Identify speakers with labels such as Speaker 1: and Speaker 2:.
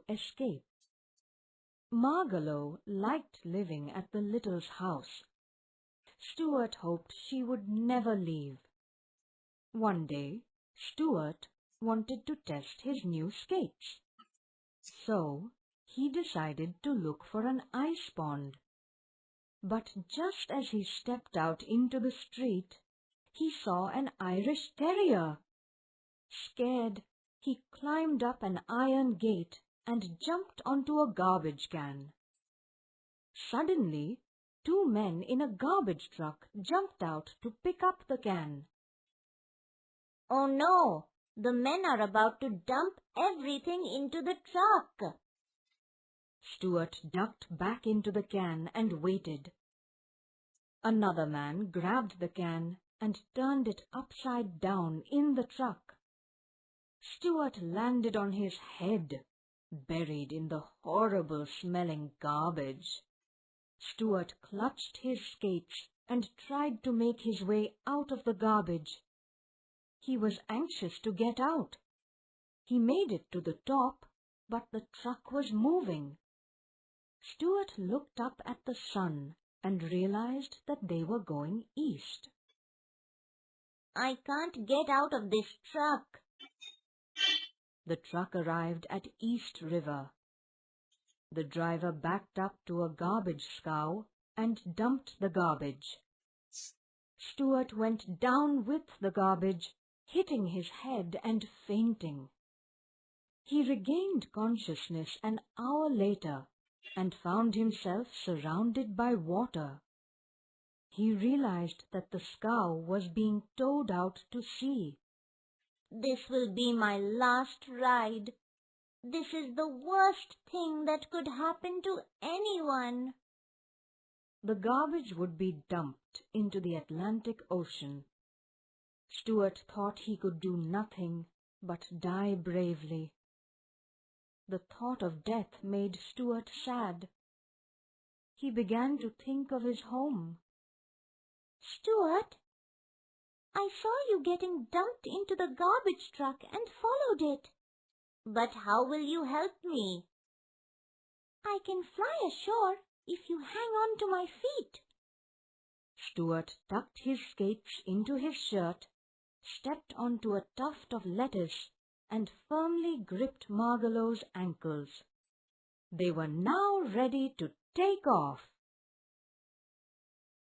Speaker 1: escaped. Margalot liked living at the Littles' house. Stuart hoped she would never leave. One day, Stuart wanted to test his new skates. So, he decided to look for an ice pond. But just as he stepped out into the street, he saw an Irish terrier. Scared, he climbed up an iron gate and jumped onto a garbage can. Suddenly, two men in a garbage truck jumped out to pick up the can.
Speaker 2: "Oh no! The men are about to dump everything into the truck."
Speaker 1: Stuart ducked back into the can and waited. Another man grabbed the can and turned it upside down in the truck. Stuart landed on his head, buried in the horrible-smelling garbage. Stuart clutched his skates and tried to make his way out of the garbage. He was anxious to get out. He made it to the top, but the truck was moving. Stuart looked up at the sun and realized that they were going east.
Speaker 2: "I can't get out of this truck."
Speaker 1: The truck arrived at East River. The driver backed up to a garbage scow and dumped the garbage. Stuart went down with the garbage, hitting his head and fainting. He regained consciousness an hour later and found himself surrounded by water. He realized that the scow was being towed out to sea.
Speaker 2: "This will be my last ride. This is the worst thing that could happen to anyone."
Speaker 1: The garbage would be dumped into the Atlantic Ocean. Stuart thought he could do nothing but die bravely. The thought of death made Stuart sad. He began to think of his home.
Speaker 2: "Stuart, I saw you getting dumped into the garbage truck and followed it. But how will you help me?" "I can fly ashore if you hang on to my feet."
Speaker 1: Stuart tucked his skates into his shirt, stepped onto a tuft of lettuce, and firmly gripped Margalot's ankles. They were now ready to take off.